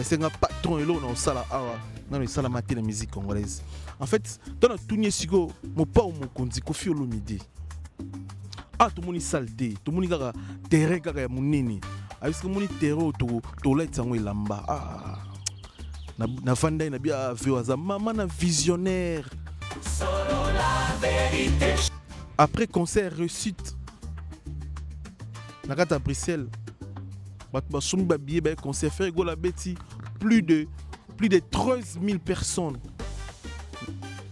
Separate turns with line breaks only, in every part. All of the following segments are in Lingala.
C'est un patron et l'on a ça là, dans le salamé de la musique congolaise. En fait, dans la tournée sigo, mon pas ou mon kondi, Koffi Olomide. Ah, tout le monde est saleté, tout le monde est terrain, gaga mon nini. Avec ce monde est terreau, tout l'aide ça est lamba. Ah, na fanda na bien vu à maman na visionnaire.
Solo la vérité.
Après concert réussite, na à Bruxelles. Concert fait la bêtise, plus de 13 000 personnes.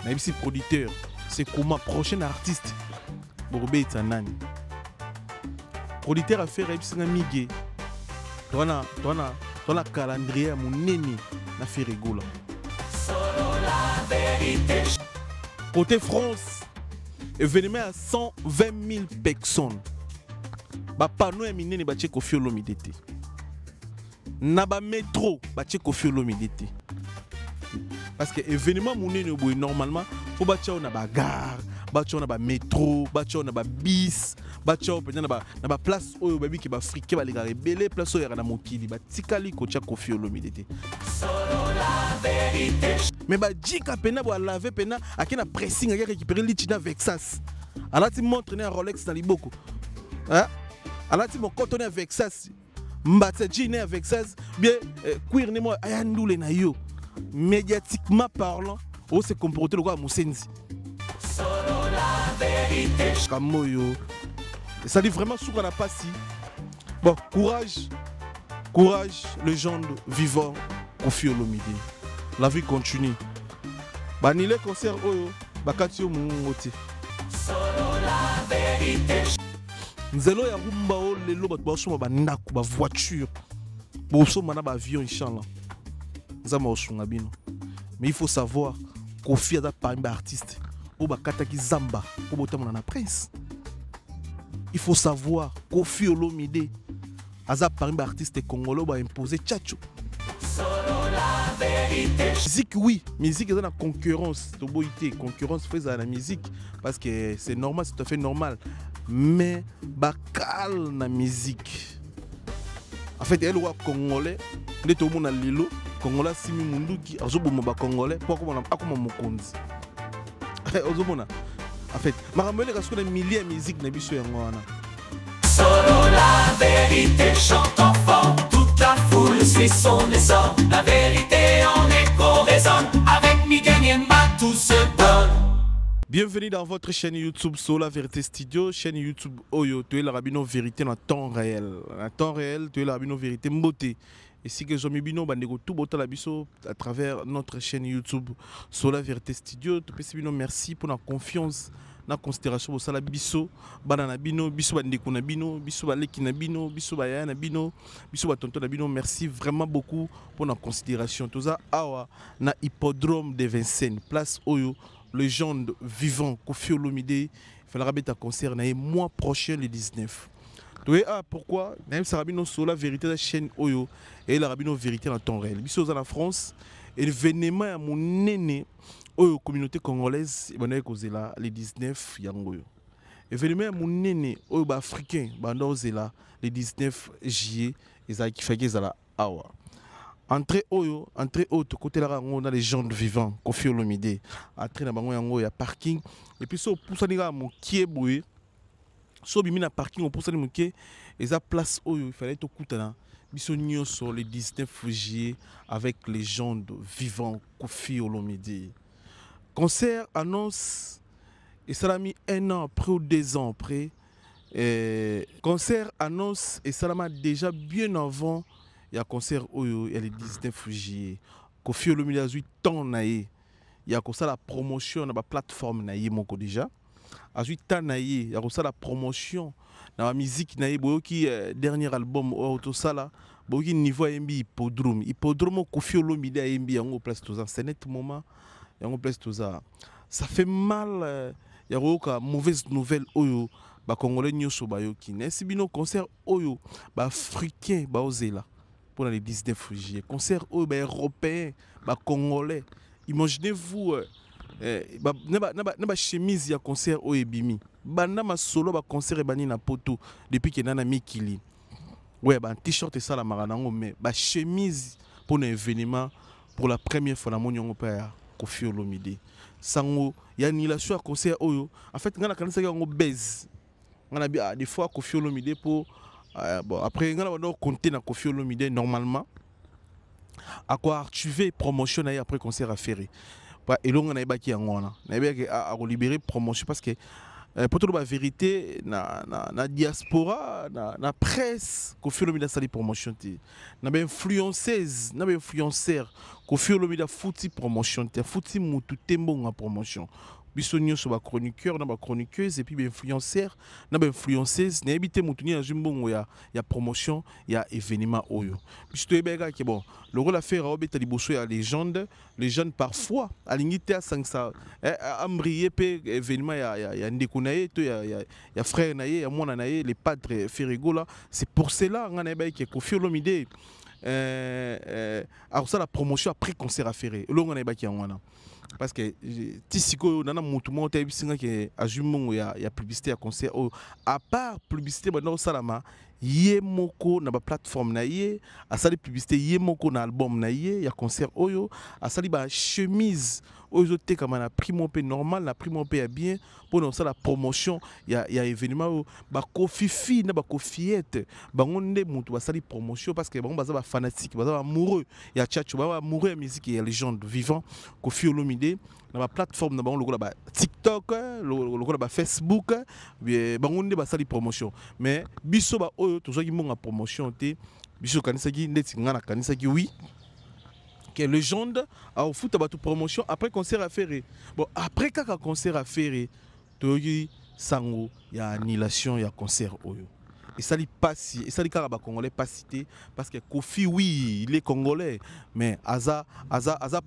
Même si producteur, c'est comment prochain artiste. Bourbe Tanani. Producteur a fait un migué. Toi na calendrier mon neni na fait rigola.
Solo la vérité.
Côté France, événement à 120 000 personnes. Ba pano ya minene ba tche Koffi Olomide te. Na ba métro ba tche Koffi Olomide te. Parce que événement monene boy normalement faut ba tche na ba gare, ba tche na ba métro, ba tche na ba bis, ba tche na ba place oyo ba bi ki ba friquer ba les gars rebelle place oyo na mokili ba tikali ko tche Koffi Olomide te.
Solo la vérité.
Mais ba jika pena bo laver pena akena pressing a récupérer litina Vexas. Alors tu montres na Rolex na liboko. Hein? Alors tu mon cotonné avec ça, mbatse jean avec ça, bien queer ne moi ayandoule na yo. Médiatiquement parlant, on se comporter le quoi Moussenzi.
Solo la vérité.
Kamoyo. Ça dit vraiment sur la passi. Bon, courage, légende vivant, Koffi Olomide. La vie continue. Banile concert oyo, bakatio mungote.
Solo la vérité.
Nzelo ya rumba o lelo bato basoma ba ndaku ba voiture. Bosoma na ba avion inchallah. Nzama osunga bino. Mais il faut savoir Koffi a parmi ba artiste o ba kataki zamba o botama na prince. Il faut savoir Koffi Olomide a parmi ba artiste congolais ba imposer tchatcho.
Solo la vérité.
Musique oui, musique est dans la concurrence, concurrence fait à la musique parce que c'est normal, c'est tout à fait normal. Mais bakal na musique. En fait, elle est congolais, les tout le monde a lilo, congolais simi munduki, azoboma ba congolais, pourquoi on a comme mokonzi. Ozomona. En fait, maramele kasko na milliers de musique na biso yango wana.
Solo la vérité chante fort, toute la foule suit son essor. La vérité en écho résonne, avec Miguel Niemba tout se donne.
Bienvenue dans votre chaîne YouTube Sola Vérité Studio, chaîne YouTube Oyo, tu es la rabino vérité en temps réel. En temps réel, tu es la rabino vérité mboté. Et si que j'aime bino bandego tout botta la biso à travers notre chaîne YouTube Sola Vérité Studio, tu peux bino merci pour la confiance. Na considération au sala biso banana bino biso bandeko na bino biso baleki na bino biso baya na bino biso batonto na bino merci vraiment beaucoup pour la considération tout ça awa na hippodrome de Vincennes place oyo légende vivant Koffi Olomide il fallait rabeta concert na mois prochain le 19. Tu vois pourquoi même ça rabino sur la vérité de la chaîne oyo et la rabino vérité en temps réel biso dans la France et l'événement à mon néné la communauté congolaise le 19 yango événement mon néné oyo ba africain bandozela le 19 juillet ezaki faki ezala awa entrée oyo côté la on a les gens vivants Koffi Olomide entrée na bango yango ya parking et puis so pusani ga mokie boye so bimi na parking on pusani mokie eza place oyo il fallait to kutana biso nyonso le 19 juillet avec les gens vivants Koffi Olomide. Concert annonce et ça l'a mis 1 an après ou 2 ans après. Concert annonce et ça l'a déjà bien avant. Il y a concert il y a le 19 juillet. Koffi Olomide a 8 ans naïe. Il y a comme ça la promotion dans la plateforme naïe moko déjà. A 8 ans naïe. Il y a comme ça la promotion dans la musique naïe. Boyoki dernier album tout ça là. Boyoki niveau MB hippodrome. Hippodrome Koffi Olomide a MB en place tout ça. C'est net moment. Ça fait mal. Il y a une mauvaise nouvelle. Les Congolais sont bayoki. Si bino concert oyo, africain baozela pour le 19 juillet. Concert oyo européen, Congolais. Imaginez-vous na chemise ya concert oyo bimi. Banda ma solo concert bani na poto depuis que nana mikili. Ouais, bah, un t-shirt et ça la maranango, mais bah, chemise pour un événement pour la première fois dans mon yon père Koffi Olomide. Sango, il y a ni la choix concert oyo. En fait, on a quand même on baise. On a bien des fois Koffi Olomide pour bon après on a compter dans Koffi Olomide normalement. À quoi archiver promotion après concert à faire. Et là on a pas qui en on a libérer promotion parce que pour toute la vérité, na diaspora, na presse, Koffi Olomide sali promotion ti. Na ben influenceuse, na ben influenceur, Koffi Olomide fouti promotion ti, fouti mutu tembo nga promotion. Bisonio sur ba chroniqueur, na ba chroniqueuse et puis ben influenceur, na ben influenceuse, na habité mutu ni ajumbo ya promotion, ya événement oyo. Biso to ebega ki bon, le rôle à faire obeta liboso ya légende parfois à l'ingité à 500 ambrié pe événement ya ndeko na ye to ya frère na ye ya mwana na ye les padres Ferrigo là, c'est pour cela ngana ba ki Koffi Olomide alors ça la promotion après concert à faire lo ngana ba ki ngana parce que tisiko nana mutu mo ta bisinga ke ajumo ya publicité ya concert à part publicité ba no salama yé moko na ba plateforme na yé asali publicité yé moko na album na yé ya concert oyo asali ba chemise oyo te kama na prix mon pe normal na prix mon pe ya bien pour non ça la promotion ya événement ba Kofifi na ba Kofiette bangonde mutu basali promotion parce que bango baza ba fanatique baza amoureux ya tchatcho ba amoureux ya musique ya légende vivant Koffi Olomide na ba plateforme na bango lokola ba TikTok lokola ba Facebook bangonde basali promotion mais biso ba oyo tozaki monga promotion te biso kanisaki ndeti ngana kanisaki oui que légende au foot à toute promotion après concert à faire bon après kaka concert à faire togi sango ya annulation ya concert oyo et ça li passe et ça li kaka ba congolais pas cité parce que Koffi oui il est congolais mais aza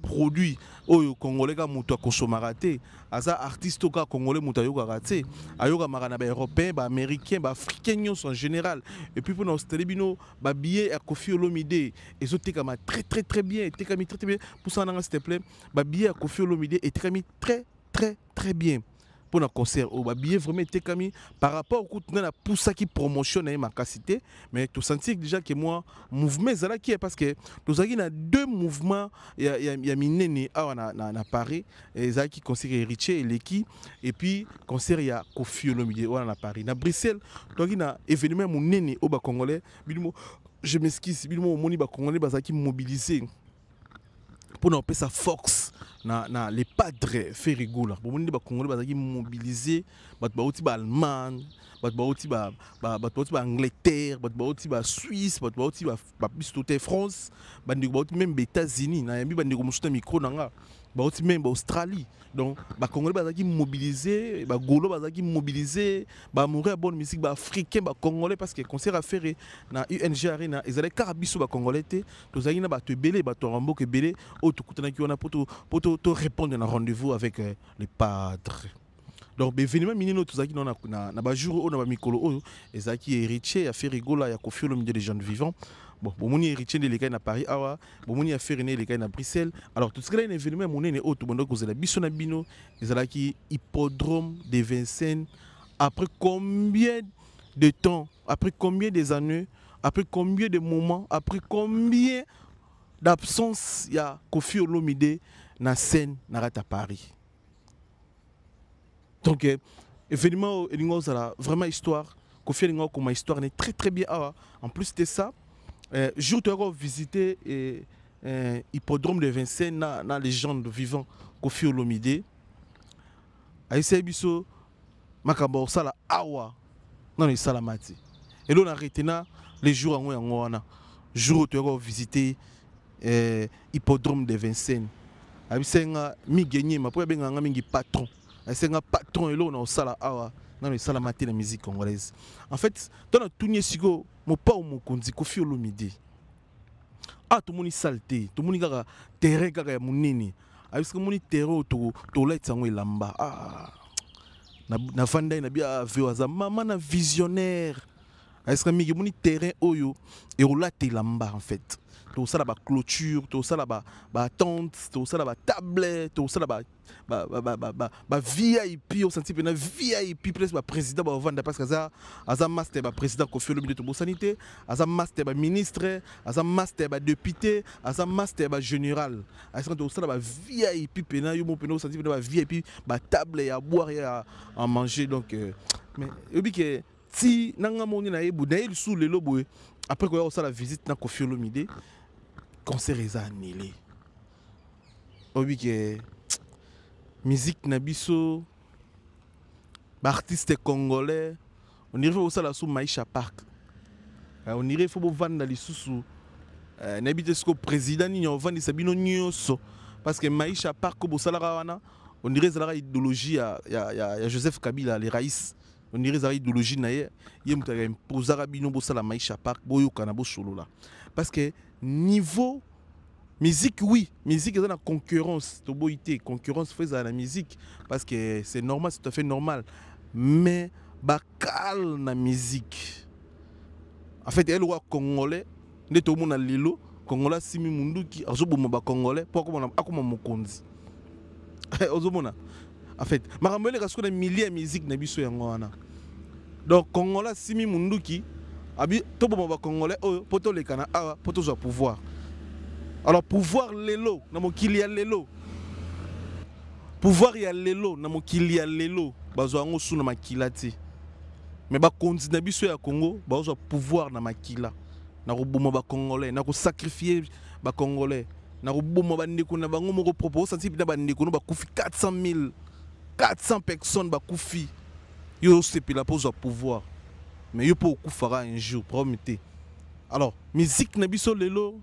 produit oyo congolais ka muto consommarate aza artiste ka congolais muto yoka raté ayoka marana ba européen ba américain ba africain en général et puis pour nos télébino ba billet à Koffi Olomide et zo tekama très bien et tekami très bien pour ça s'il te plaît ba billet à Koffi Olomide et tekami très bien pour un concert au billet vraiment été comme par rapport au coup de pour ça qui promotionne ma capacité mais tout sentir déjà que moi mouvement là qui est parce que nous avons deux mouvements il y a minene à Paris et ça qui concert Richie et Leki et puis concert il y a Koffi Olomide à Paris na Bruxelles donc il y a événement mon nene au bas congolais je m'excuse bilmo moni ba congolais ba qui mobiliser pour nous sa force na les padres Ferrigo là pour monde ba congolais ba qui mobiliser ba outi ba allemand ba outi ba Angleterre ba outi ba Suisse ba outi ba bistote France ba outi même États-Unis na yambi ba ndiko musuta micro nanga ba outi même ba Australie donc ba congolais ba qui mobiliser ba golo ba qui mobiliser ba mourir bonne musique ba africain ba congolais parce que concert à faire na UNG Arena ezale karabiso ba congolais te tozali na ba to belé ba to rambo ke belé o to kutana ki ona pour répondre à un rendez-vous avec les padres. Donc, l'événement minino tout ça qui na ba jour on a ba mikolo oyo ezaki héritier a fait rigola ya Koffi Olomide des jeunes vivants. Bon, moni héritier de l'école à Paris awa, moni a fait rené l'école à Bruxelles. Alors tout ce là un événement moné ne auto bondo kozela biso na bino ezalaki hippodrome de Vincennes après combien de temps, après combien des années, après combien de moments, après combien d'absence il y a Koffi Olomide na scène na rata Paris. Donc événement vraiment histoire Koffi Olomide comme histoire est très bien en plus de ça jour tu as visité hippodrome de Vincennes na légende vivant Koffi Olomide aïssa biso makamba sala awa non salamati et là on a arrêté les jours en wana jour tu as visité hippodrome de Vincennes abisenga mi gagné ma pour benga mingi patron abisenga patron et là on a sala awa non le salamati la musique congolaise en fait dans le tournier sigo mo pa o mokonzi Koffi Olomide tout le monde salté tout le monde kaka terrain kaka ya munene abisenga moni terrain to light sango elamba na fanda na bia vewaza mama na visionnaire est-ce que mingi moni terrain oyo et on l'a lamba en fait. Tout ça là bas clôture, tout ça là bas tente, tout ça là bas tablette, tout ça là bas VIP au senti pena VIP presque ba président ba vendre parce que ça aza master ba président Kofi Olomide to sanité, aza master ba ministre, aza master ba député, aza master ba général. Est-ce que tout ça là bas VIP pena yo mo pena au senti pena ba VIP ba table et à boire et à manger donc mais obi que si nanga moni na yebu na il sous le lobo après quoi ça la visite na Kofi Olomide concert est annulé. Obi que musique na biso artiste congolais on irait au sala sous Maïcha Park. On irait faut vendre les sous n'habite ce que président ni on vend sabino nyoso parce que Maïcha Park au sala wana on irait ça la idéologie ya Joseph Kabila les raïs on irait ça idéologie na ye mutaka imposer rabino bo sala Maïcha Park boyo kana bo solo là parce que niveau musique, oui, musique est dans la concurrence, concurrence fait à la musique parce que c'est normal, c'est tout à fait normal. Mais bakal na musique. En fait, elle est congolais, ne tout le monde a lilo, congolais simi mundu qui a joué ba congolais, pourquoi on a comment mon konzi. En fait, ma ramène parce qu'on a milliers de musique na biso yangwana. Donc congolais simi mundu qui abi tout ba congolais poto le kana poto zo pouvoir. Alors pouvoir lelo na mokili ya lelo. Pouvoir ya lelo na mokili ya lelo bazo ngo suna makila ti. Mais ba konzi na biso ya Congo bazo pouvoir na makila. Na ko boma ba congolais, na ko sacrifier ba congolais. Na ko boma ba ndeko na bango moko propose santi bina ba ndeko no ba kufi 400 personnes ba kufi. Yo c'est pila pour pouvoir. Mais yo pour kufara un jour promettez. Alors musique na biso lelo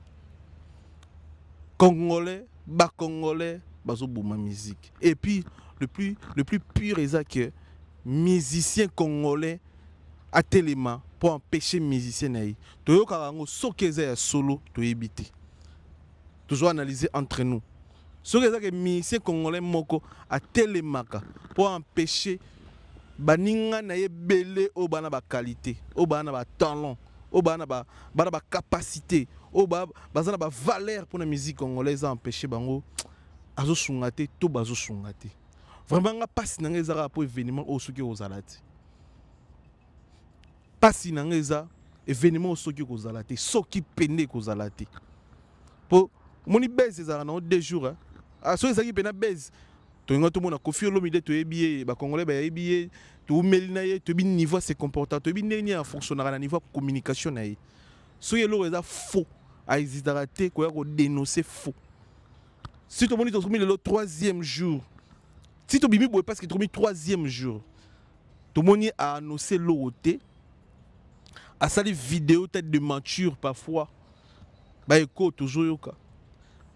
congolais, bas congolais, bazo bouma musique. Et puis le plus pur est ça que musicien congolais à téléma pour empêcher musicien naï. Toyo karango sokeza solo to éviter. Toujours analyser entre nous. Sokeza que musicien congolais moko à télémaka pour empêcher baninga naï belé au bana ba qualité, au bana ba talent, au bana ba capacité. Oh bazana ba valeur pour la musique congolaise a empêché bango azo sungate to bazo sungate vraiment nga passe na ngeza pour événement au soki ozalati passe na ngeza événement au soki ozalati soki pende kozalati po moni base ezala na 2 jours ah so ezaki pena base to nga to mona Kofi Olomide to ebiye ba congolais ba ebiye to melina ye to bi niveau se comporta to bi neni a fonctionner na niveau communication na ye so yelo eza faux à hésiter quoi dénoncer faux. Si tout le monde est le 3e jour, si tu bibi parce que tu le 3e jour, tout le monde a annoncé l'autre, à ça les vidéos tête de menture parfois, bah écho toujours yoka.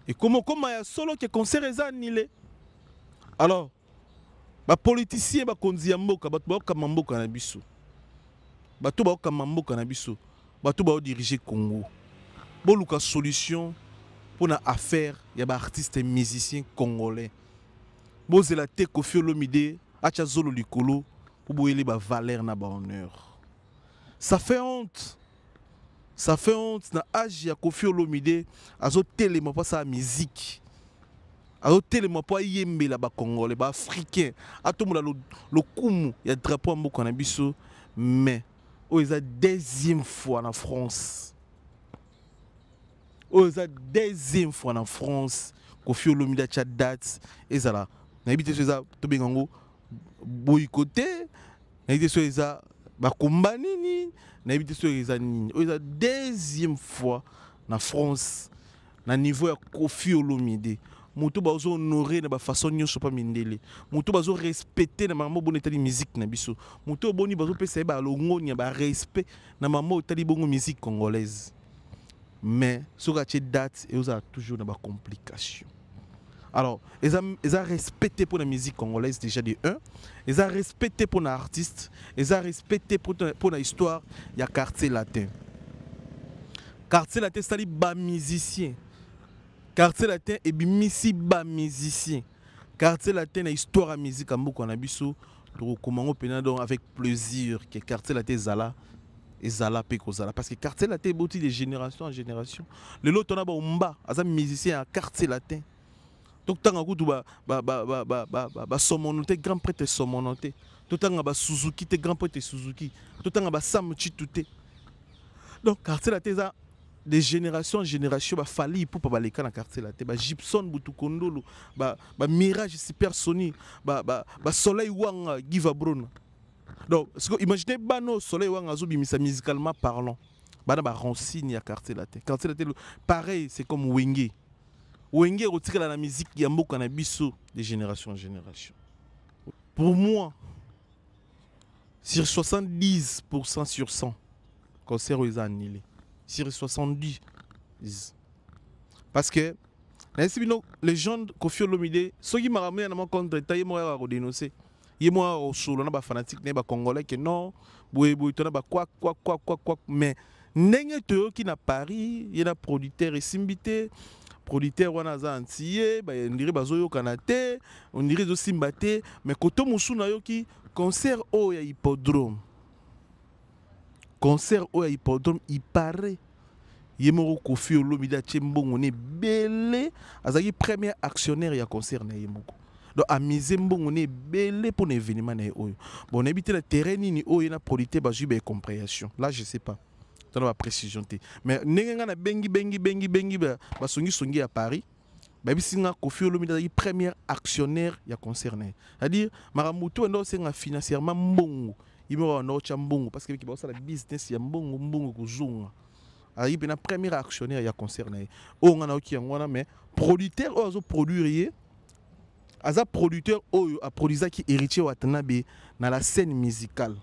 Et comment il y a solo qui concert les annulés. Alors, bah politicien bah konzi mboka, bah tu ba mboka na biso, bah tu ba mboka na biso, bah tu ba diriger Congo. Bon Lucas solution pour na affaire y a ba artistes et musiciens congolais. Bon c'est la te Kofi Olomide acha zolo likolo pour boyele ba valeur na ba honneur. Ça fait honte na âge ya Kofi Olomide azo tellement pas sa musique. Azo tellement pas yembe la ba congolais ba africain. Atomola le kumu ya drapeau mboka na biso mais o eza 2e fois en France. C'est la 2e fois en France Kofi Olomide a date et ça là na habité sur ça to bengango boycotté na habité sur ça ba combat nini na habité sur ça nini c'est la 2e fois en France na niveau ya Kofi Olomide moto bazo honorer na ba façon nyonso pa mindele moto bazo respecter na mamo bon état de musique na biso moto boni bazo pesa ba longonia ba respect na mamo état de bongo musique congolaise. Mais sur la date, il y a toujours des complications. Alors, ils ont respecté pour la musique congolaise déjà de 1. Ils ont respecté pour l'artiste. Ils ont respecté pour l'histoire. Il y a quartier latin. Quartier latin, c'est un musicien. Quartier latin est un musicien. Quartier latin est histoire de musique. Comment on a vu ça? Avec plaisir que quartier latin Zala ezala pe kozala parce que quartier latin boti de génération en génération le lot on a ba umba aza musicien à quartier latin donc tanga kutu ba somonoté grand prêtre somonoté to tanga ba Suzuki te grand prêtre Suzuki to tanga ba Sam Chitute donc quartier latin za de génération en génération ba fali pour pas baleka na quartier latin ba Gibson Butu Kondolo ba Mirage Super Sony ba Soleil Wanga Giva Brown. Donc, imaginez Bano Soleil Wangazobi, musicalement parlant. Bana ba Rancine à quartier latin. Quartier latin, pareil, c'est comme Wenge. Wenge retire la musique, il y a beaucoup de génération en génération. Pour moi, sur 70% sur 100, concert est annulé. Sur 70. Parce que les gens Koffi Olomide, ceux qui m'ont ramené à mon compte, ils m'ont dénoncé. Il y a au solo na ba fanatique ne ba congolais que non boy tona ba quoi mais nenge to qui na Paris il y a producteur et simbité producteur wana za antier ba ndiri bazoyo kanate on dirait zo simbate mais koto musu na yo ki concert au ya hippodrome il paraît yemoro Koffi Olomide Tchembongo ne belé azaki premier actionnaire ya concert na yemoko. Donc, à miser on est belé pour l'événement. Bon, on habite le terrain, il y a producteur, il y a compréhension. Là, je ne sais pas. Dans la précision. Mais, on a bengi à Paris. Koffi Olomide est le premier actionnaire concerné. C'est-à-dire, Maramuto est financièrement bon. Il y a un bon parce que le business est bon. Il y a un premier actionnaire concerné. On a un mais producteur, on a produit. Aza producteur oyo a produisa qui héritier Watanabe dans la scène musicale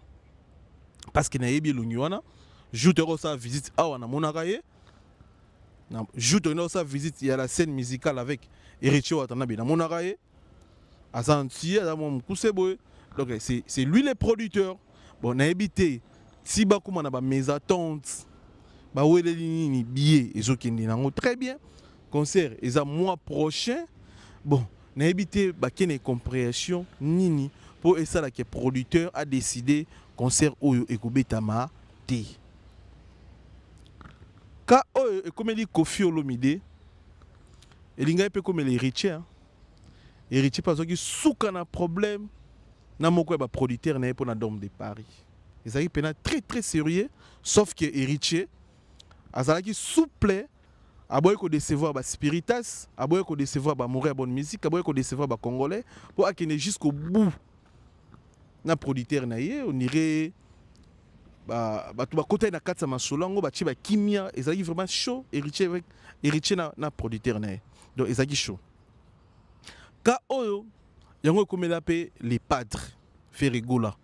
parce que na yebi lungiwana joute sa visite awana monakaye na joute sa visite il y a la scène musicale avec héritier Watanabe na monakaye aza anti aza mon kuseboy donc c'est lui le producteur bon na yebité si ba kuma na ba mes attentes ba wele ni billet ezokindi nango très bien concert eza mois prochain bon n'a évité une compréhension nini pour ça là que producteur a décidé concert oyo ekobetama te ka oyo comme dit Koffi Olomide elinga pe comme l'héritier héritier parce que souka na problème na moko ba producteur na pour na Dôme de Paris ezali pena très très sérieux sauf que héritier azalaki souple. Aboye ko décevoir ba spiritas, aboye ko décevoir ba mourir bonne musique, aboye ko décevoir ba congolais pour akene jusqu'au bout. Na producteur na ye, on irait ba tu ba côté na katsa masolongo ba ti ba kimia, ezali vraiment chaud, héritier na producteur na ye. Donc ezali chaud. Ka oyo yango komela pe les padres Ferregola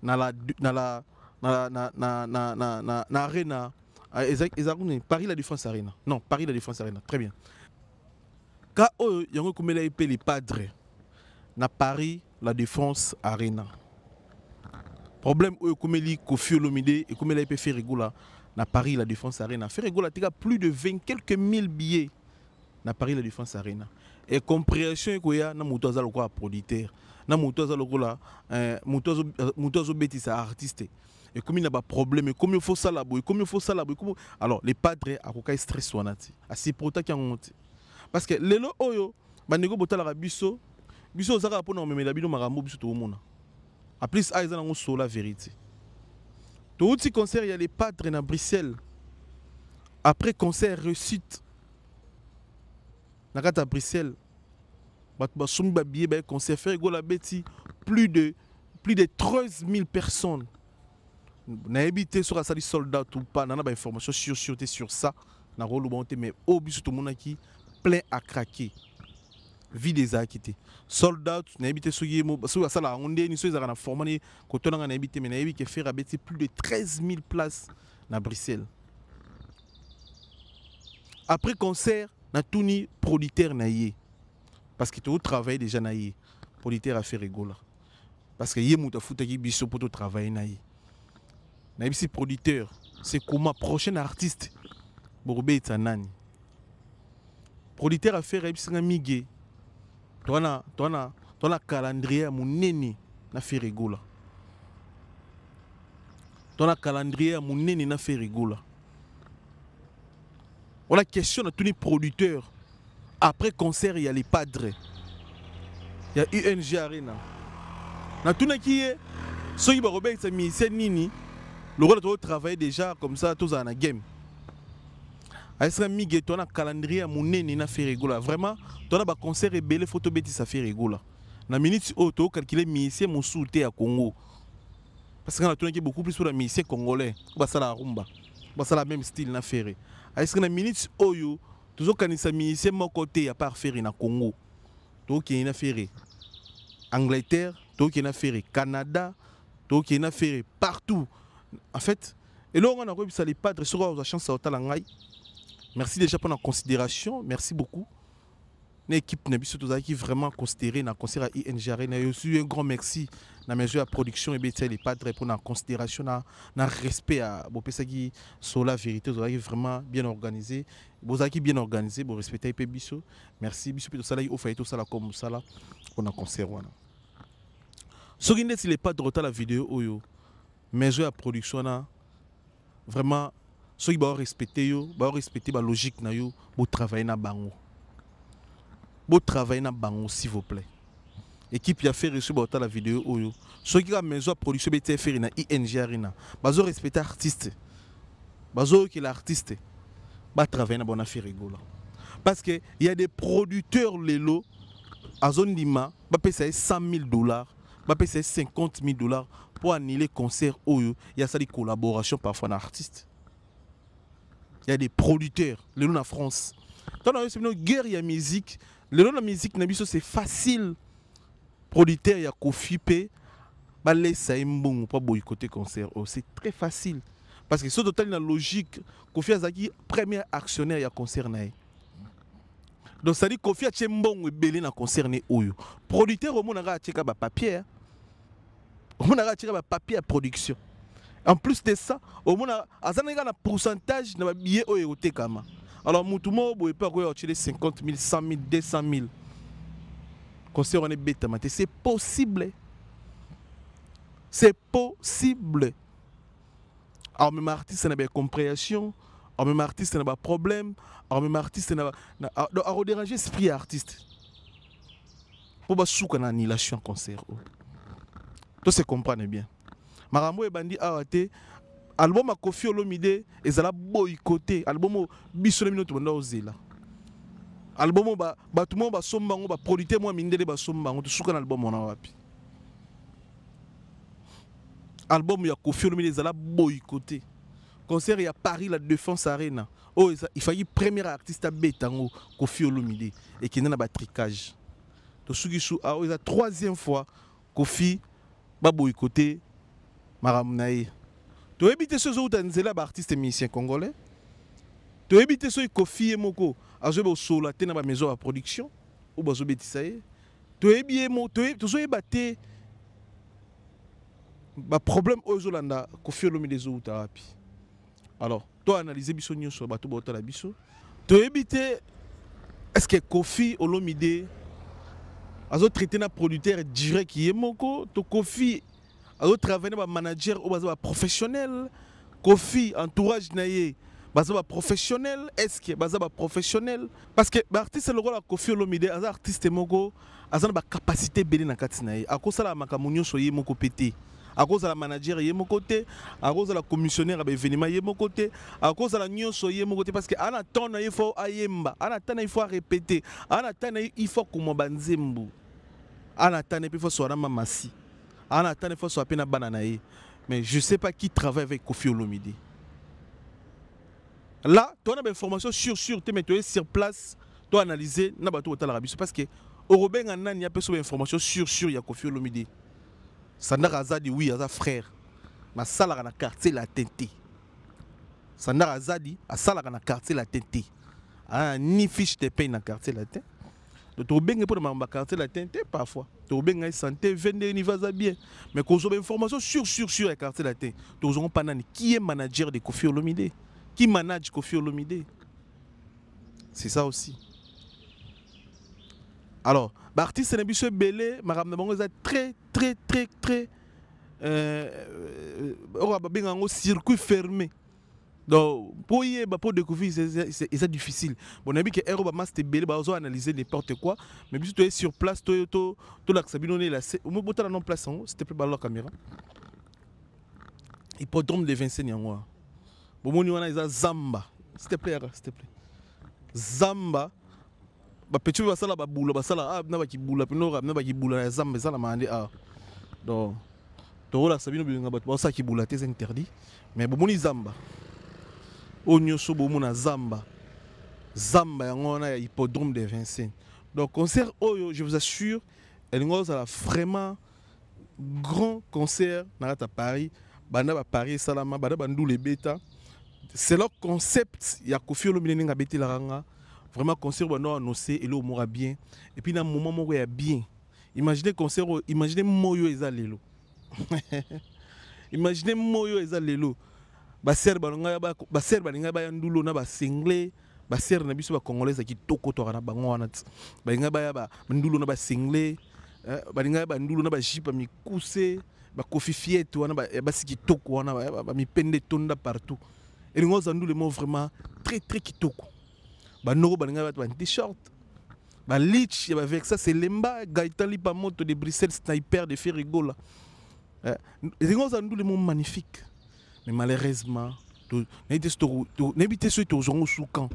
na arena Paris la Défense Arena. Non, Paris la Défense Arena. Très bien. Quand il y a les padres na Paris la Défense Arena. Problème comme il Koffi Olomide et comme il a fait Ferregola na Paris la Défense Arena. Ferregola a plus de 20 quelques mille billets na Paris la Défense Arena. Et compréhension que ya na mutoza lokwa producteur, na mutoza lokola mutozo betisa artiste. Et comme il y a des problèmes, comme il faut ça là-bas, alors les padres ont stress. C'est pour ça qu'ils ont honte. Parce que les gens oyo, banego botala la biso zaka pour nous mais la bino marambo biso tout le monde. En plus, ils ont sur la vérité. Tout petit concert, il y a les padres à Bruxelles. Après concert réussite, à Bruxelles, concert fait plus de 13 000 personnes. Na habité sur la salle soldat ou pas, na ba information sur ça, na rôle bonté mais au bisu tout monde qui plein à craquer. Vie des acquittés. Soldats, na habité sur yemo, sur la salle on ni sur za na formé ko to na habité mais na habité faire habiter plus de 13 000 places na Bruxelles. Après concert, na touni producteur na yé. Parce que tout travail déjà na yé. Producteur a fait rigola. Parce que yé mouta fouta ki biso pour tout travail na yé. Naibisi producteur, c'est comment prochain artiste Borobé Tanani. Producteur a fait Raibsinga Miguel. Toi na calendrier mon neni na fait rigola. Dans le calendrier, on a fait rigola. On a question de tous les producteurs. Après concert, il y a les padres. Il y a UNG Arena. Na tout qui est, ceux qui ont fait musicien nini, le rôle de travailler déjà comme ça, tous en game. Aïsra Miguel, ton calendrier, mon nez n'a fait rigola. Vraiment, ton a concert et belle photo bêtise, ça fait rigola. Na minute auto, calculer musicien, mon soutien à Congo. Parce qu'on a tourné beaucoup plus pour les musiciens congolais. On va la rumba. On va la même style na faire. Aïsra na minute oyo, toujours quand il musicien mon côté, à part faire na Congo. Tout qui est na faire. Angleterre, tout qui est na faire. Canada, tout qui est na faire partout. En fait, et là on a revu ça les padres sur la chance à Otalangai. Merci déjà pour la considération, merci beaucoup. L'équipe Nabiso qui vraiment considéré dans le concert à ING Arena. Et aussi un grand merci dans mes jeux à production et les padres pour la considération, dans le respect à Bopesagi sur la vérité. Vous avez vraiment bien organisé. Vous avez bien organisé, vous respectez les Bisso. Merci Bisso pour ça, il faut tout ça comme ça pour le concert. Ce qui est les padres de la vidéo, mes jeux à production, vraiment. Ceux qui vont respecter la logique, vous travaillez dans bango. Vous travaillez dans bango, s'il vous plaît. L'équipe qui a fait reçu la vidéo. Ceux qui ont maison production faire dans ING Arena. Vous respectez l'artiste. Vous qui l'artiste. Vous travaillez dans bonne affaire rigolo. Parce qu'il y a des producteurs lélo à zone Lima, vous payez $100 000, vous payez $50 000 pour annuler concert. Il y a ça des collaborations parfois dans l'artiste. Il y a des producteurs, les gens en France. Dans la guerre, il y a musique. Les gens de la musique, c'est facile. Producteur, il y a Kofi P. Pour pas boycotter concert. C'est très facile. Parce que ce total, la logique, Kofi Azaki, premier actionnaire, il y a concert. Donc, ça dit que Kofi a Tchembon et Belé dans concert. Producteur, au monde, a un papier. Au monde, a un papier à production. En plus de ça, au moins, il y a un pourcentage de billets au EOT. Alors, tout le monde peut acheter 50 000, 100 000, 200 000. Concert, on est bête. C'est possible. C'est possible. Alors, même artiste, il y a des compréhensions. Alors, même artiste, il y a des problèmes. Alors, même artiste, il y a des déranger l'esprit artiste. Pour que vous ayez une annulation en concert. Tout se comprendre bien. Marambo et Bandi Awate, album à Kofi Olomide, et ça l'a boycotté. Album Bissole Minoto Banda Ozela. Album tout le monde va sombango, va producteur moi mindele va sombango, tout soukan album on a wapi. Album ya Kofi Olomide, ça l'a boycotté. Concert il y a Paris la Défense Arena. Oh, il fallait premier artiste à Betango, Kofi Olomide, et qui n'a pas de tricage. Tout ce qui est la troisième fois, Kofi va boycotter. Maramnaï. Tu as évité ceux autres artistes et musiciens congolais. Tu as évité ceux qui Kofi et Moko. À ce moment là, tu as maison à production. Ou bazo betisaye. Tu as évité tu as évité problème aux Olanda Kofi Olomide des autres. Alors, tu as analysé biso nyo sur bateau bota la biso. Tu as évité est-ce que Kofi Olomide a traité un producteur direct qui est Moko. Tu Kofi alors travailler avec manager ou un professionnel, Kofi entourage naie, un professionnel, est-ce que un professionnel parce que l'artiste c'est le rôle de Kofi Olomide, un artiste moko, a une capacité belle na katinae. À cause de la makamunyo soye moko pété. À cause de la manager yé mon côté, à cause de la commissionnaire à événement yé mon côté, à cause de la nyon soye mon côté parce que en attendant il faut ayemba, en attendant il faut répéter, en attendant il faut comme banzembu. En attendant il faut soit mamasi. En attendant, il faut soit peine à bananaï. Mais je ne sais pas qui travaille avec Kofi Olomide. Là, tu as des informations sur mais tu es sur place, tu as analysé, tu as tout l'Arabie. Parce que au Robin, il y a des informations sur il y a Kofi Olomide. Sandar Azadi, oui, il y a frère. Mais ça, il y a un quartier la tente. Sandar Azadi, ça, il y a un quartier la tente. Ni fiche de paye dans le quartier la tente. Tu as bien pour le quartier la tente parfois. Tu as bien santé, vendre, il va bien. Mais quand on a des informations sur le quartier la tente, tu as pas qui est manager de Kofi Olomide. Qui manage Kofi Olomide. C'est ça aussi. Alors, l'artiste Nebiso Belé, Maram Nabongo est très on a un circuit fermé. Donc, pour découvrir, c'est difficile. Bon, on a vu que Aéro Master Bélé, on va analyser n'importe quoi. Mais si tu es sur place, tu as Sabino, on va botter la place, s'il te plaît, la caméra. Hippodrome de Vincennes, bon, on a Zamba. S'il te plaît, Zamba. Petit peu, ça la boule, ça la n'a pas qui boule, n'a pas qui boule, Zamba, ça la mande. Donc, tu as Sabino, ça qui boule, c'est interdit. Mais bon, on a Zamba. Onyoso bomona Zamba. Zamba yangona hippodrome de Vincennes. Donc concert Oyo, je vous assure, elle a vraiment grand concert à Paris. Banda ba Paris Salama, banda bandou les bêta. C'est leur concept, il y a Kofi Olomide nga beti la ranga. Vraiment concert banda annoncé et l'eau moura bien. Et puis dans un moment où il y a bien. Imaginez concert, imaginez Moyo ezalelo. Imaginez Moyo ezalelo. Baser balinga ba ndulo na ba singlé baser na biso ba congolais ki toko to na bango wana balinga ba ndulo na ba singlé balinga ba ndulo na ba jipa mikuse ba kofi fiette wana ba siki toko wana ba mi pende tonda partout et ngo za ndule mo vraiment très kitoko ba noro balinga ba t-shirt ba lich ba avec ça c'est lemba Gaitali pa moto de Bruxelles sniper de Ferrigola et ngo za ndule mo magnifique. Mais malheureusement, n'habitez toujours sous camp.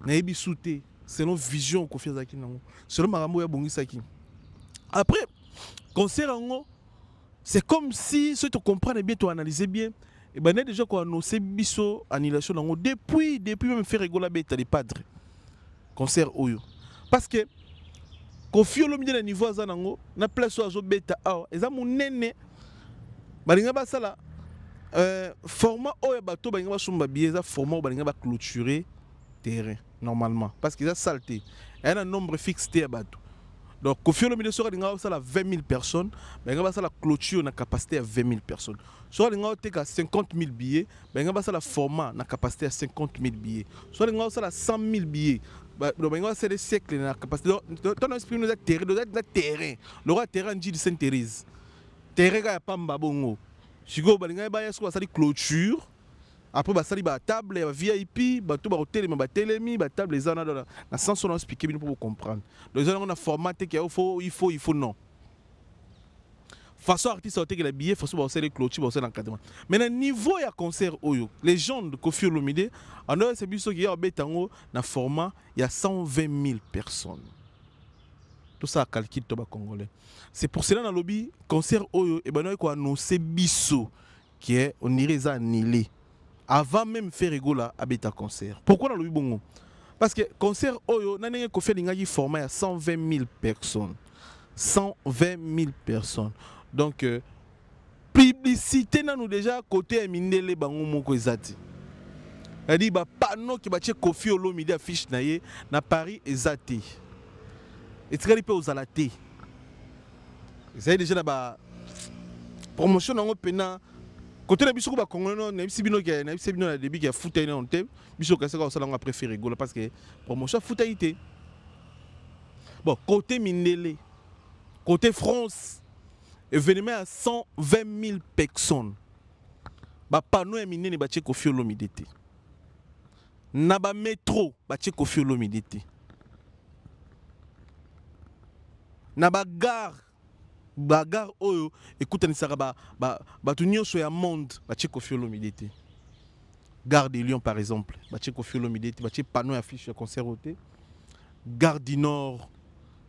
N'habitez souté. C'est notre vision qu'on fait avec nous. C'est le maramou ya bongi saki. Après, concert en c'est comme si, si tu comprends bien, tu analyses bien. Et ben déjà qu'on a annoncé biso annulation en depuis même faire rigoler bête les padres. Concert oyo. Parce que Kofi Olomide na niveau zanango na place ozo beta awa. Eza munene. Balinga basala format oyo bato balinga basomba bieza format oyo balinga ba clôturer terrain normalement parce qu'ils a salté. Il y a un nombre fixe de bateau. Donc Kofi Olomide sera linga basala 20 000 personnes, balinga basala clôture na capacité à 20 000 personnes. Soit linga teka 50 000 billets, balinga basala format na capacité à 50 000 billets. Soit linga basala 100 000 billets. Donc balinga basala des siècles na capacité. Ton esprit nous a terrain, terrain. Le roi terrain dit de Sainte-Thérèse. Terrain ga pamba bongo. Chigo balinga ba yasko basali clôture après basali ba table ba VIP bato ba hôtel ba telemi ba table ezana dans la sens on expliquer bien pour vous comprendre. Donc on a formaté qu'il faut non. Façon artiste que la billet façon basali clôture basali encadrement. Mais le niveau ya concert oyo les gens de Kofi Olomide en c'est biso qui a betango na format il y a 120 000 personnes. Tout ça calcule toba congolais. C'est pour cela dans le lobby concert oyo et ben on a annoncé biso qui est on irait annulé avant même faire rigola à beta concert. Pourquoi dans le lobby bongo? Parce que concert oyo na nenge ko fait linga format à 120 000 personnes. 120 000 personnes. Donc publicité na nous déjà côté Mindele bango moko ezati. C'est-à-dire ba panneau qui ba Kofi Olomide affiche na Paris ezati. Et tu peux aux alatés. Vous avez déjà la promotion dans le pena. Côté de Bissou, Congolais, Nabisibino qui a début qui a foutu en thème. Bissou qui a préféré rigoler parce que promotion foutaïté. Bon, côté Mindele, côté France, événement à 120 000 personnes. Bah, panneau et Mindele, bah, tché Kofi Olomide. Naba métro, bah, tché Kofi Olomide. Na bagarre oyo écoute ni sara ba tu nyonso ya monde ba tche Kofi Olomide. Gare de Lyon par exemple ba tche Kofi Olomide ba tche panneau affiche concert oté. Gare du Nord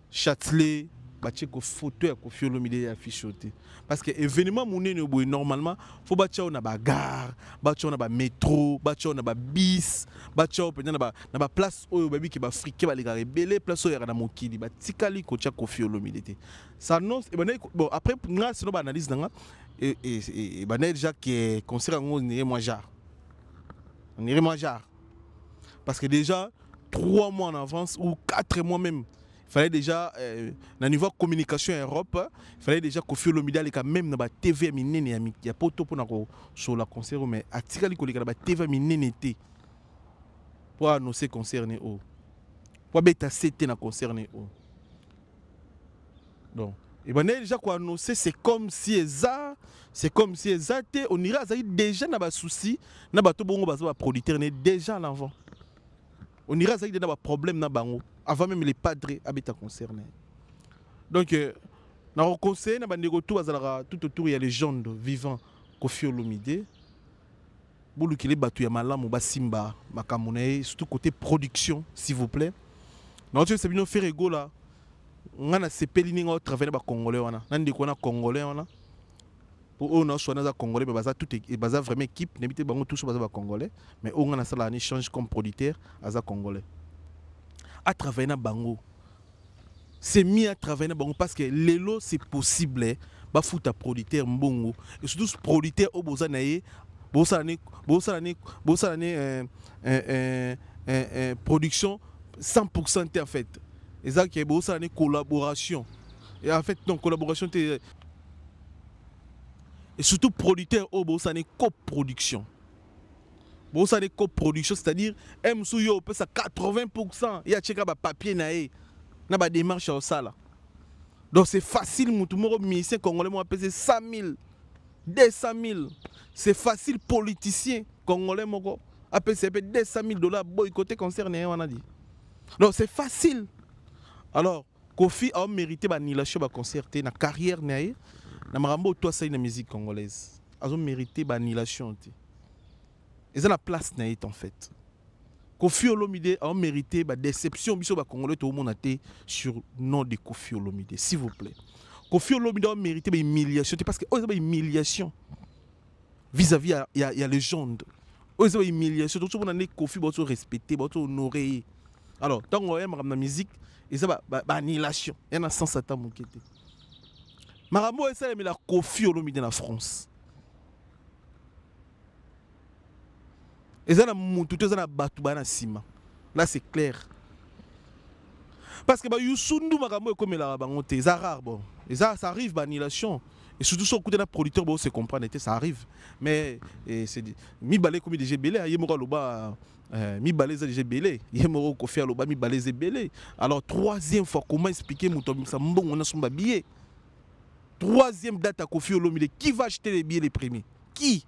Châtelet ba tche ko photo ya Kofi Olomide affiche oté parce que événement monene boy normalement faut ba tche na ba gare ba tche na ba métro ba tche na ba bis ba tche na ba place oyo babi ki ba africain ba les belé place oyo na mokili ba tikali ko tche Kofi Olomide. Ça non bon après nga sinon ba analyse nga et ba déjà qui concert ngo ni manjar. On irait manjar parce que déjà 3 mois en avance ou 4 mois même. Il fallait déjà, au niveau communication en Europe, il fallait déjà Kofi Olomide quand même dans la TV minene il y a pas tout pour sur la concert mais à tikali ko la TV minene pour annoncer concerné au pour beta c'était na concerné au donc Et ben déjà quoi annoncer, c'est comme si Eza, on ira déjà dans bas souci, na bato bongo baza producteur né déjà en avant. On ira dans bas problème na bango avant même les padres habitent concernés. Donc dans le conseil na bandeko tout bazala tout autour il y a les légendes vivants Koffi Olomide. Boulou qui les batu ya malamu ba simba makamune surtout côté production s'il vous plaît. Non tu sais bien faire ego là. On a sepeli ninga au travers ba congolais wana nandi ko na congolais wana pour on a choisi na congolais mais baza tout et baza vraiment équipe n'habite bango tous baza ba congolais mais on a ça là un échange comme producteur aza congolais à travers na bango c'est mis à travers na bango parce que lelo c'est possible ba futa producteur mbongo et surtout producteur au bozanaye bosane production 100% en fait. Et ça qui est beau, ça une collaboration. Et en fait, non, collaboration, et surtout producteur, oh, beau, ça une coproduction. Beau, ça une coproduction, c'est-à-dire, M. peut ça 80%. Il y a checké un papier, il y a des démarches au ça là. Donc c'est facile, tout le monde, musicien congolais, moi, peser 100 000, 200 000. C'est facile, politicien congolais, moi, à peser 200 000 $ boycotté concerné, on a dit. Donc c'est facile. Alors, Koffi a mérité l'annulation de la concerté dans la carrière naïe. Na marambo toi ça une musique congolaise. A mérité l'annulation. Et c'est la place naïe en fait. Koffi Olomide a mérité la déception biso ba congolais tout le monde sur le nom de Koffi Olomide s'il vous plaît. Koffi Olomide a mérité l'humiliation parce que c'est une humiliation vis-à-vis il y a légende. C'est une humiliation donc tout le monde Koffi doit respecter, doit honorer. Alors, tant qu'on aime la musique, et ça va annulation. Il y a un sens à ta moquette. Maramo et ça mais la Koffi Olomide en France. Et ça tout ça na batu bana sima. Là c'est clair. Parce que Youssundou Maramo comme la bangote, ça rare bon. Et ça arrive annulation. Et surtout sur le côté d'un producteur bon se comprendre ça arrive. Mais c'est mi balé comme déjà belé, il y a loba mi balé déjà belé, il y a Koffi loba mi balé belé. Alors troisième fois comment expliquer mon ça bon on a son billet. Troisième date à Koffi Olomide, qui va acheter les billets les premiers? Qui?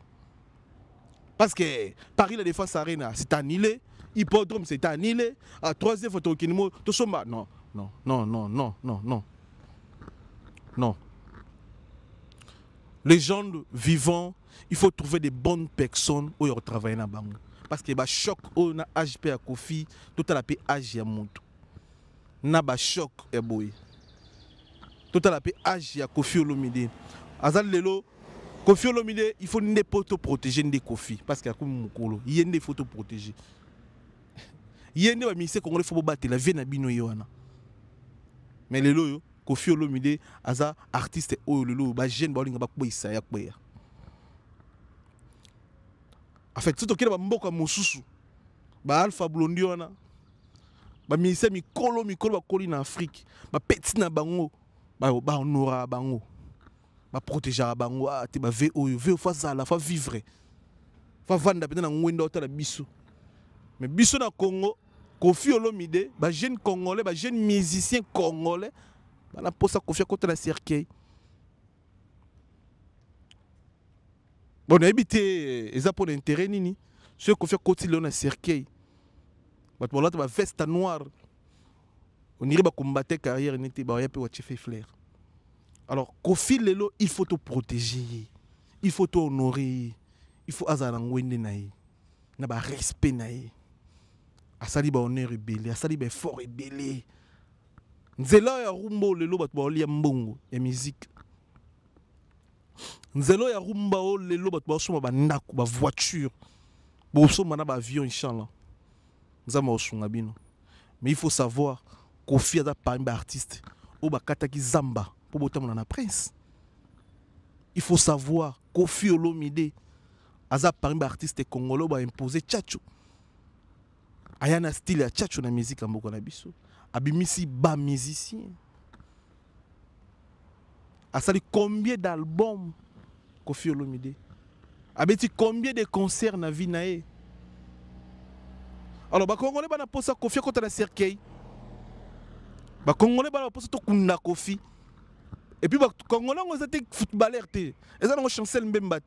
Parce que Paris la Défense Arena c'est annulé, Hippodrome c'est annulé, à troisième fois tout ça non. Non. Les gens vivants, il faut trouver des bonnes personnes où ils travaillent dans bango. Parce que bah choc on a HP à Koffi, tout à la paix âge ya monto. Na ba choc e boy. Tout à la paix âge ya Koffi Olomide. Azal lelo Koffi Olomide, il faut des photos protégées de Koffi parce qu'il y a comme mukolo, il y a des photos protégées. Il y a des ministères congolais faut battre la vie na bino yoana. Mais lelo yo Koffi Olomide aza artiste oyo lelo ba jeune ba linga ba koisa ya koya. En fait, tout okela ba mboka mosusu ba Alpha Blondy wana ba ministère mikolo ba koli na Afrique ba petit na bango ba honora bango ba protéger bango te ba ve oyo ve fa zala fa vivre fa vanda pena na ngwenda otala biso. Mais biso na Congo Koffi Olomide ba jeune congolais ba jeune musicien congolais ba na posa Koffi contre la cercueil. Bon habité eza pour l'intérêt nini ce Koffi côté le na cercueil. Ba to ba veste noire. On irait ba combattre carrière n'était ba ya pe wa chef flair. Alors, Koffi lelo, il faut te protéger, il faut te honorer, il faut azalangwende nae, na ba respect nae. Asali ba honneur rebelle, asali ba fort rebelle. Nzela ya rumba lelo bat ba olia mbongo ya musique. Nzelo ya rumba lelo bat ba soma ba ndako ba voiture. Bo soma na ba avion inchallah. Nzama osunga bino. Mais il faut savoir Koffi a parmi ba artiste o ba kataki zamba. Pour botter mon prince. Il faut savoir Koffi Olomide aza parmi artiste congolais ba imposer tchatcho. Ayana style ya tchatcho na musique amboko na biso. Abimisi ba musicien. Asali combien d'albums Koffi Olomide? Abeti combien de concerts na vie nae? Alors ba congolais ba na posa Koffi contre la cercueil. Ba congolais ba na posa to kunda Koffi. Et puis, Congolais, on a été footballeur. Et ça, on a chancel Mbemba.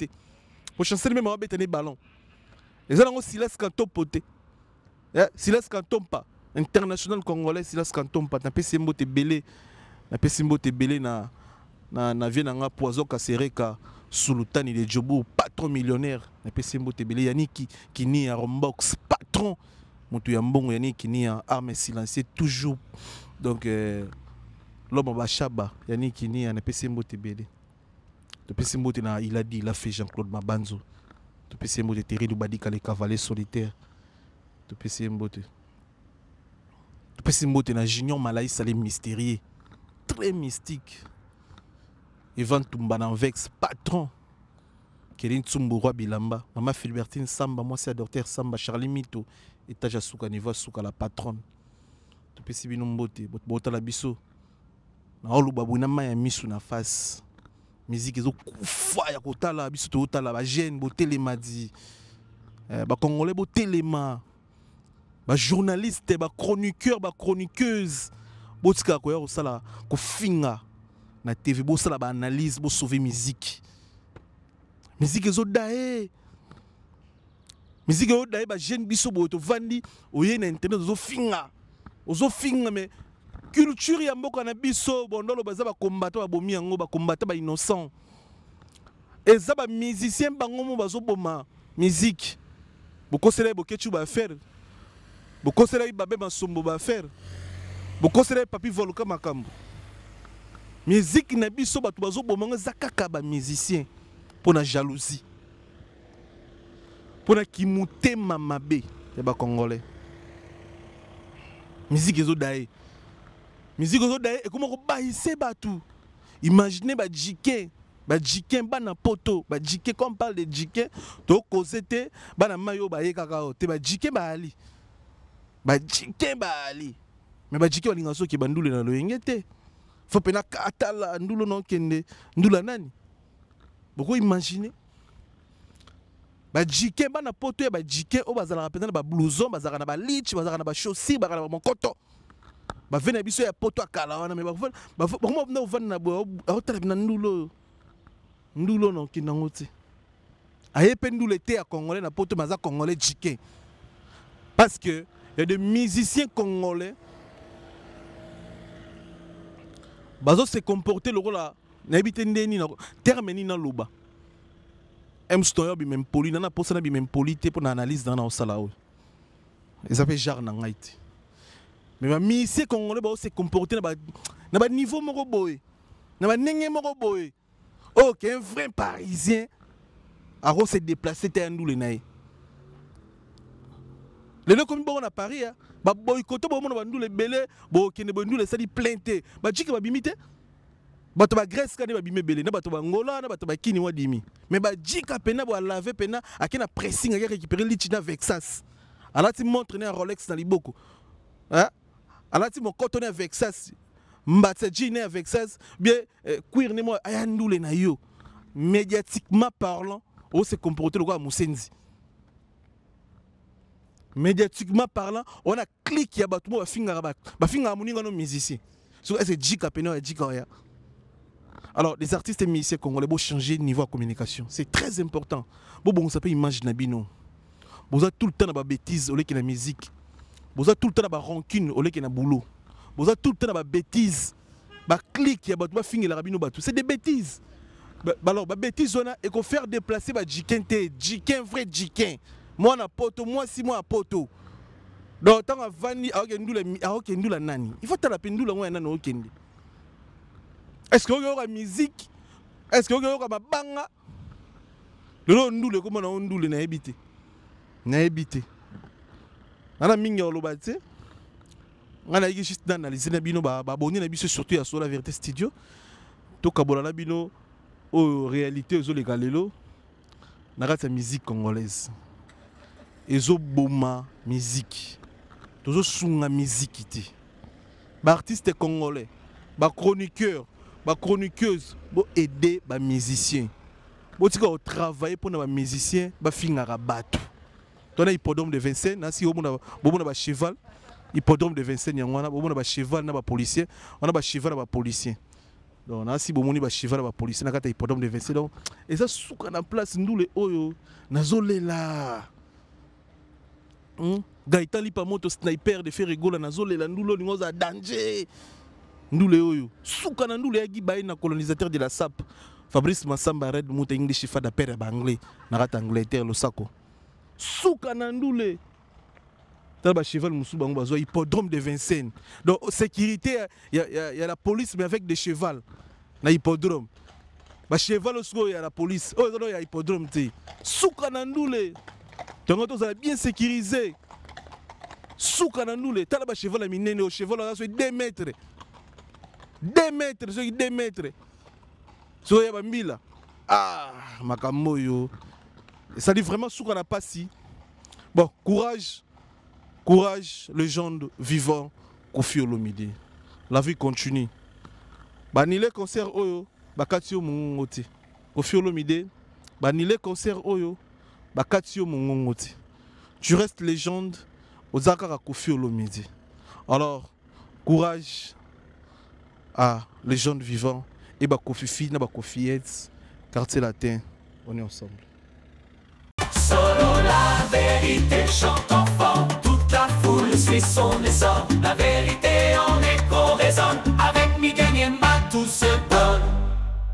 On chancel Mbemba, on a été ballon. Et ça, on a Silas Kanton poté. Silas Kanton pas. International Congolais, Silas Kanton pas. Na pesi mbote belé. Na pesi mbote belé na vie na nga poison kasereka sultani de Djobo, patron millionnaire. Na pesi mbote belé Yannick qui ni à Rombox, patron. Moto ya mbongo Yannick qui ni à arme silencieux toujours. Donc l'homme Bachaba, Yannick qui ni à na pesi mbote belé. Na pesi mbote na il a dit, il a fait Jean-Claude Mabanzo. Na pesi mbote Terry Lubadika les cavaliers solitaires. Na pesi mbote. Petit mot na Junior Malaï Salé mystérieux, très mystique. Ivan Tumbanan Vex, patron. Kéline Tsumbouroi Bilamba. Maman Philbertine Samba, moi c'est Docteur Samba, Charlie Mito. Et Taja Souka Niva Souka la patronne. Petit binombote, bota la biso. Na olu babuna maya misu na face. Musique ezo kufa ya kotala biso to otala ba jeune bo telema di. Ba congolais bo telema. Ba journaliste, ba chroniqueur, ba chroniqueuse. Botika ko ya osala ko finga na TV bo sala ba analyse bo sauver musique. Musique ezo dae. Musique ezo dae ba jeune biso bo to vandi oye na internet ozo finga. Ozo finga mais culture ya mboka na biso bondolo baza ba combattant ba bomi yango ba combattant ba innocent. Eza ba musicien bango mo bazo boma musique. Boko sele bokechu ba faire. Beaucoup de babé masombo ba faire. Beaucoup de papi volca makambo. Musique na biso batu bazo bomanga zakaka ba musicien pour la jalousie. Pour la kimute mamabe ya ba congolais. Musique ezo dae. Musique ezo dae et comment ko baïser batu. Imaginez ba jiké. Ba jiké bana poto, ba jiké quand on parle de jiké, to kozete bana mayo ba yekaka te ba jiké ba ali. Ba jiké ba ali. Mais ba jiké walinga soki bandule na loyenge te. Faut pena katala ndulo no kende, ndula nani. Boko imaginer. Ba jiké bana poto ba jiké o bazala pena ba blouson, bazala na ba lich, bazala na ba chaussure, bazala na ba monkoto. Ba vena biso ya poto akala wana mais ba comment na vana na bo otala na ndulo. Ndulo no kinango te. Aye pe ndule te ya congolais na poto maza congolais jiké. Parce que il y a des musiciens congolais bazo se comporter le rôle là n'habiter ndeni na terme ni na loba stoyo bi même poli na posa na bi même polité pour analyse dans na osala o ils appellent genre na ngaiti mais ba musiciens congolais bazo se comporter na ba niveau moko boy na ba ndenge moko boy OK un vrai parisien a se déplacer te ndule nae. Les gens comme à Paris, bah boycotter bah mon bandou les belé, bah qui ne bandou les sali plainté, bah tu vas bimiter, bah tu vas Grèce quand tu vas bimé belé, bah tu vas Angola, bah tu vas Kini wa dimi, mais bah jika pena bah laver pena, à qui na pressing à récupérer l'itina Vexas, alors tu montres un Rolex dans les bocaux, hein, alors tu mon cotonné Vexas, mbatsa jean Vexas, bien queer ne moi ayandou les nayo, médiatiquement parlant, on se comporter le quoi Moussenzi. Médiatiquement parlant, on a cliqué à battre ma finger à mon musicien. C'est Jika Peno et Jika Oya. Alors, les artistes et musiciens congolais vont changer de niveau de communication. C'est très important. Bon, ça peut imaginer Bino. Vous avez tout le temps de bêtises au lieu de la musique. Vous avez tout le temps de rancune au lieu de la boulot. Vous avez tout le temps de bêtises. Clique à battre ma finger à Rabino Batou. C'est des bêtises. Alors, bêtises, on a et qu'on faire déplacer Jiken T. Jiken, vrai Jiken. Moi na poto, moi si moi à poto. Donc tant à vani à okendula nani. Il faut la pendula moi nani okende. Est-ce que y aura musique? Est-ce que y aura mabanga? Le ndule comment na ndule na ebité. Na ebité. Ana mingi olobate. Ngana yiki juste d'analyser na bino ba boni na biso surtout à la vérité studio. To kabola na bino o réalité zo legalelo. Na rata musique congolaise. Ezo boma musique. Tozo sunga musique ité. Ba artiste congolais, ba chroniqueur, ba chroniqueuse, bo aider ba musicien. Bo tika au travailler pour na ba musicien, ba fingara bato. Tona hippodrome de Vincennes, na si omona bomona ba cheval, hippodrome de Vincennes yangwana, bomona ba cheval na ba policier, on a ba cheval na ba policier. donc na si bomoni ba cheval ba police na kata hippodrome de Vincennes donc et ça souka na place ndule oyo nazolela Gaëtan lipa moto sniper de faire rigola nazolela ndulo lingo za danger ndule oyo souka na ndule yagi baye na colonisateur de la SAP Fabrice Massamba red muta English fada père ba anglais na kata Angleterre lo sako souka na ndule ba cheval musu bango bazo hippodrome de Vincennes donc sécurité y a la police mais avec des chevals na hippodrome ba cheval aussi y a la police oh non y a hippodrome té souka na ndule donc on ça bien sécurisé souka na ndule tala ba cheval minene au cheval là so 2 mètres 2 mètres so 2 mètres so ya bambila makambo yo ça dit vraiment souka na pasi bon courage, légende vivant, Koffi Olomide. La vie continue. Banile concert oyo, bakatio mungote. Koffi Olomide, banile concert oyo, bakatio mungote. Tu restes légende, ozakara Koffi Olomide. Alors, courage à légende vivant et Koffi Fina, Koffi Heads, quartier latin, on est ensemble.
Solo la vérité chante enfant. La foule suit son essor, la vérité en écho résonne, avec Miguel Niemba tout se donne.